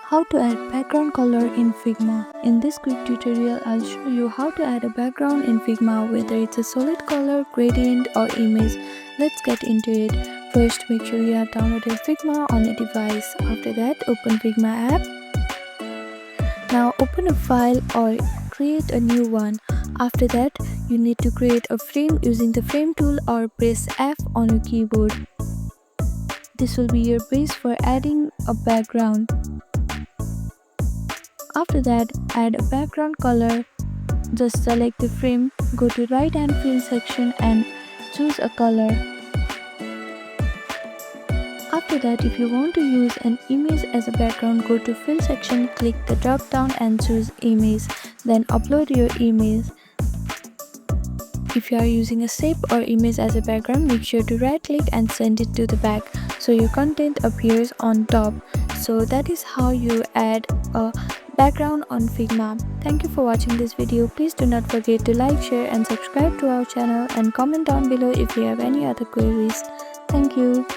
How to add background color in Figma. In this quick tutorial, I'll show you how to add a background in Figma, whether it's a solid color, gradient or image. Let's get into it. First, make sure you have downloaded Figma on a device. After that, open Figma app. Now open a file or create a new one. After that, you need to create a frame using the frame tool or press F on your keyboard. This will be your base for adding a background. After that, add a background color. Just select the frame, go to right hand fill section and choose a color. After that, if you want to use an image as a background, go to fill section, click the drop down and choose image. Then upload your image. If you are using a shape or image as a background, make sure to right click and send it to the back so your content appears on top. So that is how you add a background on Figma. Thank you for watching this video. Please do not forget to like, share and subscribe to our channel and comment down below if you have any other queries. Thank you.